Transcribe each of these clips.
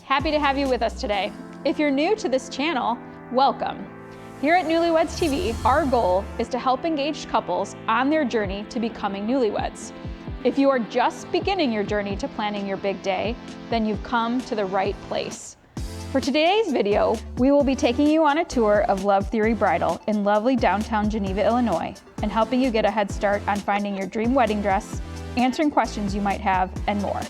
Happy to have you with us today. If you're new to this channel, welcome. Here at Newlyweds TV, our goal is to help engaged couples on their journey to becoming newlyweds. If you are just beginning your journey to planning your big day, then you've come to the right place. For today's video, we will be taking you on a tour of Love Theory Bridal in lovely downtown Geneva, Illinois, and helping you get a head start on finding your dream wedding dress, answering questions you might have, and more.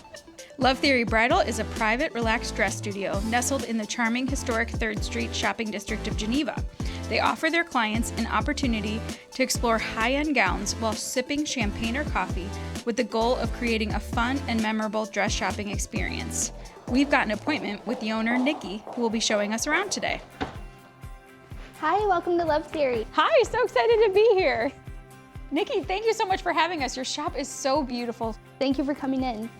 Love Theory Bridal is a private, relaxed dress studio nestled in the charming, historic 3rd Street shopping district of Geneva. They offer their clients an opportunity to explore high-end gowns while sipping champagne or coffee with the goal of creating a fun and memorable dress shopping experience. We've got an appointment with the owner, Nikki, who will be showing us around today. Hi, welcome to Love Theory. Hi, so excited to be here. Nikki, thank you so much for having us. Your shop is so beautiful. Thank you for coming in.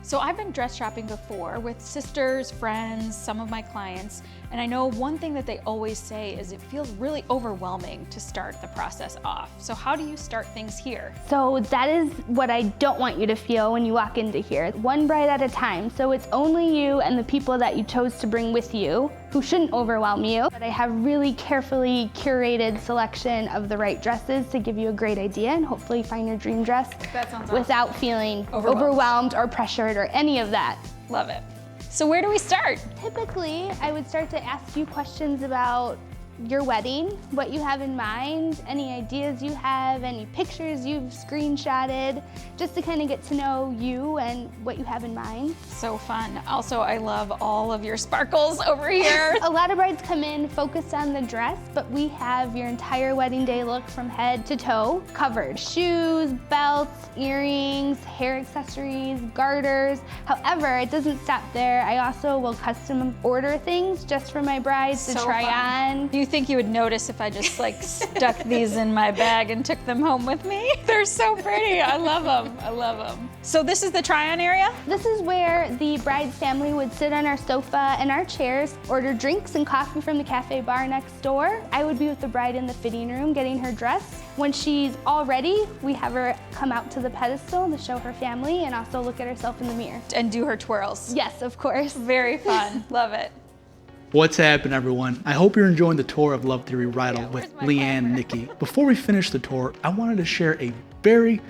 So I've been dress shopping before with sisters, friends, some of my clients, and I know one thing that they always say is it feels really overwhelming to start the process off. So how do you start things here? So that is what I don't want you to feel when you walk into here. One bride at a time. So it's only you and the people that you chose to bring with you who shouldn't overwhelm you. But I have really carefully curated selection of the right dresses to give you a great idea and hopefully find your dream dress without feeling overwhelmed or pressured or any of that. Love it. So where do we start? Typically, I would start to ask you questions about your wedding, what you have in mind, any ideas you have, any pictures you've screenshotted, just to kind of get to know you and what you have in mind. So fun. Also, I love all of your sparkles over here. A lot of brides come in focused on the dress, but we have your entire wedding day look from head to toe covered. Shoes, belts, earrings, hair accessories, garters. However, it doesn't stop there. I also will custom order things just for my brides to try on. Do you think you would notice if I just like stuck these in my bag and took them home with me? They're so pretty. I love them. I love them. So this is the try-on area? This is where the bride's family would sit on our sofa and our chairs, order drinks and coffee from the cafe bar next door. I would be with the bride in the fitting room getting her dress. When she's all ready, we have her come out to the pedestal to show her family and also look at herself in the mirror. And do her twirls. Yes, of course. Very fun. Love it. What's happening, everyone? I hope you're enjoying the tour of Love Theory Bridal with Leanne and Nikki. Before we finish the tour, I wanted to share a very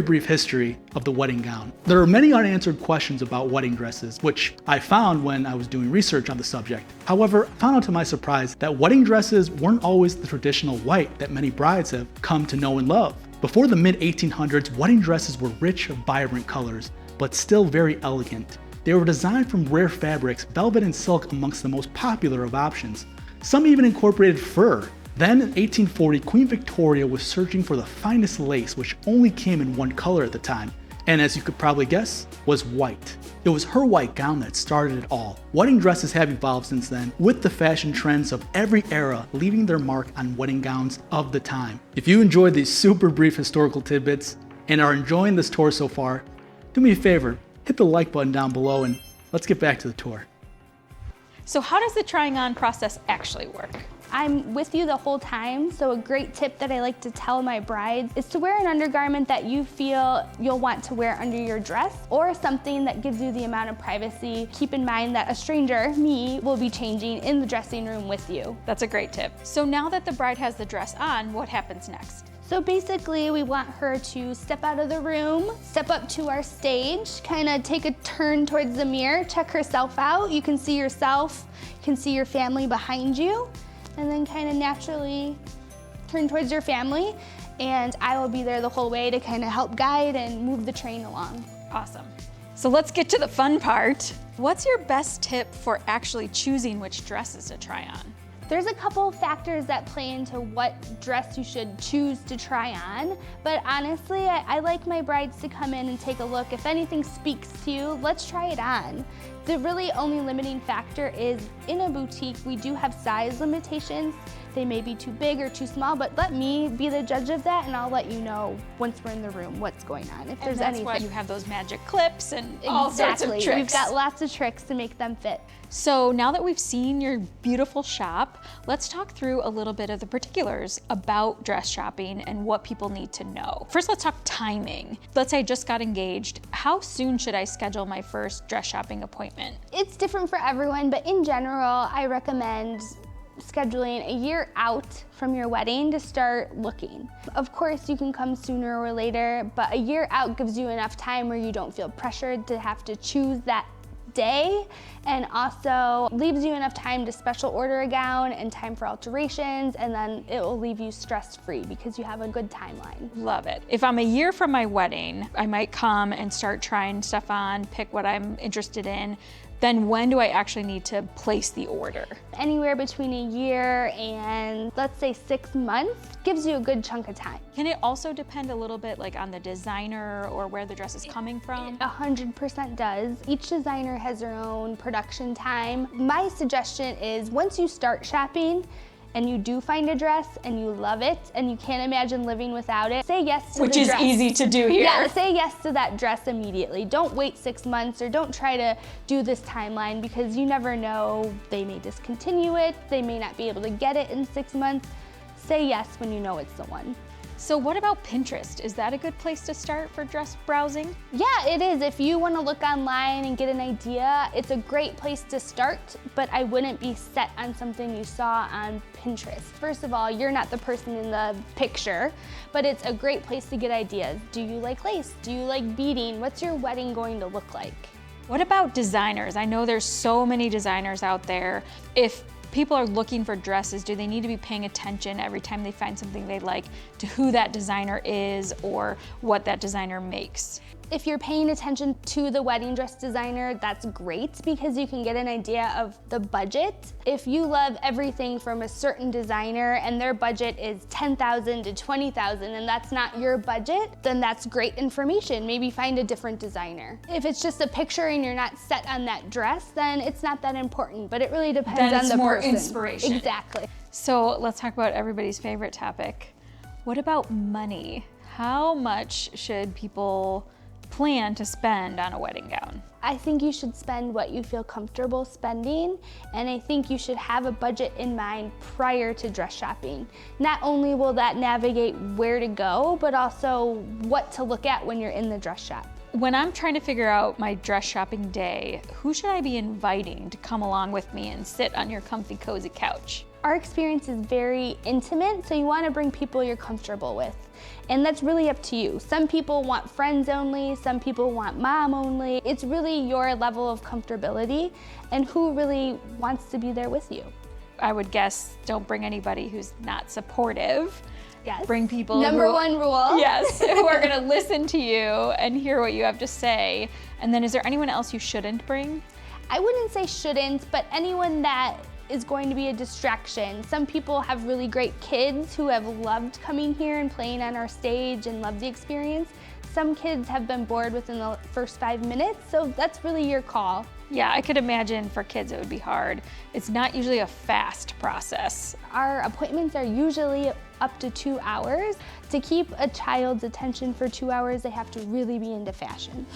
brief history of the wedding gown. There are many unanswered questions about wedding dresses, which I found when I was doing research on the subject. However, I found out to my surprise that wedding dresses weren't always the traditional white that many brides have come to know and love. Before the mid-1800s, wedding dresses were rich, vibrant colors, but still very elegant. They were designed from rare fabrics, velvet and silk amongst the most popular of options. Some even incorporated fur. Then in 1840, Queen Victoria was searching for the finest lace, which only came in one color at the time, and as you could probably guess, was white. It was her white gown that started it all. Wedding dresses have evolved since then, with the fashion trends of every era leaving their mark on wedding gowns of the time. If you enjoyed these super brief historical tidbits and are enjoying this tour so far, do me a favor, hit the like button down below and let's get back to the tour. So how does the trying on process actually work? I'm with you the whole time, so a great tip that I like to tell my brides is to wear an undergarment that you feel you'll want to wear under your dress or something that gives you the amount of privacy. Keep in mind that a stranger, me, will be changing in the dressing room with you. That's a great tip. So now that the bride has the dress on, what happens next? So basically, we want her to step out of the room, step up to our stage, kind of take a turn towards the mirror, check herself out. You can see yourself, you can see your family behind you, and then kind of naturally turn towards your family. And I will be there the whole way to kind of help guide and move the train along. Awesome. So let's get to the fun part. What's your best tip for actually choosing which dresses to try on? There's a couple factors that play into what dress you should choose to try on, but honestly, I like my brides to come in and take a look. If anything speaks to you, let's try it on. The really only limiting factor is in a boutique, we do have size limitations. They may be too big or too small, but let me be the judge of that and I'll let you know once we're in the room what's going on. If there's anything. That's why you have those magic clips and all sorts of tricks. We've got lots of tricks to make them fit. So now that we've seen your beautiful shop, let's talk through a little bit of the particulars about dress shopping and what people need to know. First, let's talk timing. Let's say I just got engaged. How soon should I schedule my first dress shopping appointment? appointment? It's different for everyone, but in general, I recommend scheduling a year out from your wedding to start looking. Of course, you can come sooner or later, but a year out gives you enough time where you don't feel pressured to have to choose that day, and also leaves you enough time to special order a gown and time for alterations, and then it will leave you stress-free because you have a good timeline. Love it. If I'm a year from my wedding, I might come and start trying stuff on, pick what I'm interested in. Then when do I actually need to place the order? Anywhere between a year and let's say 6 months gives you a good chunk of time. Can it also depend a little bit like on the designer or where the dress is coming from? 100% does. Each designer has their own production time. My suggestion is once you start shopping, and you do find a dress and you love it and you can't imagine living without it, say yes to the dress. Which is easy to do here. Yeah, say yes to that dress immediately. Don't wait 6 months or don't try to do this timeline because you never know. They may discontinue it, they may not be able to get it in 6 months. Say yes when you know it's the one. So what about Pinterest? Is that a good place to start for dress browsing? Yeah, it is. If you want to look online and get an idea, it's a great place to start, but I wouldn't be set on something you saw on Pinterest. First of all, you're not the person in the picture, but it's a great place to get ideas. Do you like lace? Do you like beading? What's your wedding going to look like? What about designers? I know there's so many designers out there. If people are looking for dresses, do they need to be paying attention every time they find something they like to who that designer is or what that designer makes? If you're paying attention to the wedding dress designer, that's great because you can get an idea of the budget. If you love everything from a certain designer and their budget is $10,000 to $20,000 and that's not your budget, then that's great information. Maybe find a different designer. If it's just a picture and you're not set on that dress, then it's not that important, but it really depends on the person. Then it's more inspiration. Exactly. So let's talk about everybody's favorite topic. What about money? How much should people plan to spend on a wedding gown? I think you should spend what you feel comfortable spending, and I think you should have a budget in mind prior to dress shopping. Not only will that navigate where to go, but also what to look at when you're in the dress shop. When I'm trying to figure out my dress shopping day, who should I be inviting to come along with me and sit on your comfy, cozy couch? Our experience is very intimate, so you want to bring people you're comfortable with. And that's really up to you. Some people want friends only, some people want mom only. It's really your level of comfortability and who really wants to be there with you. I would guess don't bring anybody who's not supportive. Yes. Bring people Number one rule. Yes, who are gonna listen to you and hear what you have to say. And then is there anyone else you shouldn't bring? I wouldn't say shouldn't, but anyone that is going to be a distraction. Some people have really great kids who have loved coming here and playing on our stage and love the experience. Some kids have been bored within the first 5 minutes, so that's really your call. Yeah, I could imagine for kids it would be hard. It's not usually a fast process. Our appointments are usually up to 2 hours. To keep a child's attention for 2 hours, they have to really be into fashion.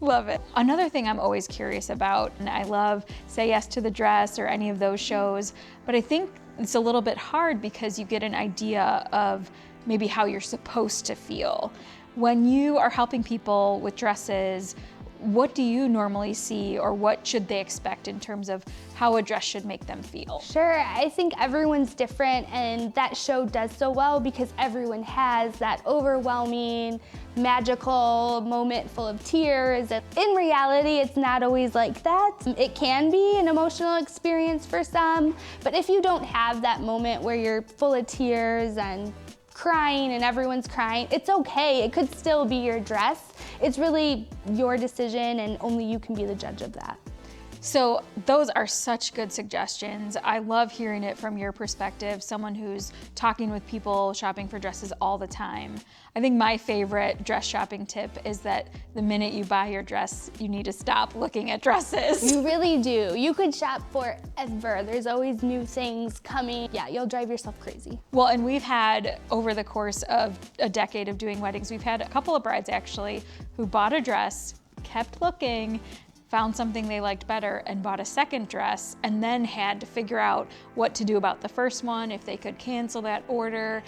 Love it. Another thing I'm always curious about, and I love Say Yes to the Dress or any of those shows, but I think it's a little bit hard because you get an idea of maybe how you're supposed to feel. When you are helping people with dresses, what do you normally see or what should they expect in terms of how a dress should make them feel? Sure, I think everyone's different and that show does so well because everyone has that overwhelming, magical moment full of tears. In reality, it's not always like that. It can be an emotional experience for some, but if you don't have that moment where you're full of tears and crying and everyone's crying, it's okay. It could still be your dress. It's really your decision and only you can be the judge of that. So those are such good suggestions. I love hearing it from your perspective, someone who's talking with people shopping for dresses all the time. I think my favorite dress shopping tip is that the minute you buy your dress, you need to stop looking at dresses. You really do. You could shop forever. There's always new things coming. Yeah, you'll drive yourself crazy. Well, and we've had, over the course of a decade of doing weddings, we've had a couple of brides actually who bought a dress, kept looking, found something they liked better and bought a second dress and then had to figure out what to do about the first one, if they could cancel that order.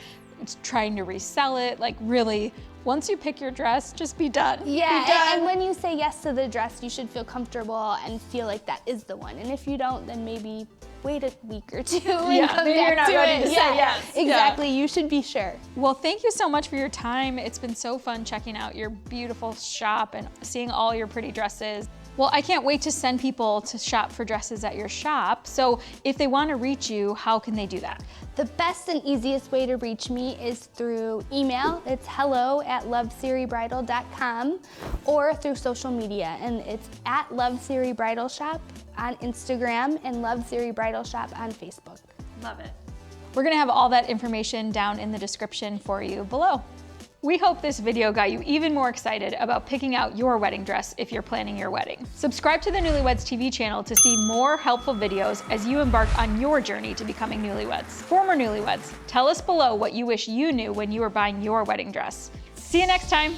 trying to resell it. Like really, once you pick your dress, just be done. Yeah, be done. and when you say yes to the dress, you should feel comfortable and feel like that is the one. And if you don't, then maybe wait a week or two and come maybe back you're not to ready it. to say yes. Exactly, you should be sure. Well, thank you so much for your time. It's been so fun checking out your beautiful shop and seeing all your pretty dresses. Well, I can't wait to send people to shop for dresses at your shop. So if they want to reach you, how can they do that? The best and easiest way to reach me is through email. It's hello@lovetheorybridal.com, or through social media, and it's at Love Theory Bridal Shop on Instagram and Love Theory Bridal Shop on Facebook. Love it. We're gonna have all that information down in the description for you below. We hope this video got you even more excited about picking out your wedding dress if you're planning your wedding. Subscribe to the Newlyweds TV channel to see more helpful videos as you embark on your journey to becoming newlyweds. Former newlyweds, tell us below what you wish you knew when you were buying your wedding dress. See you next time.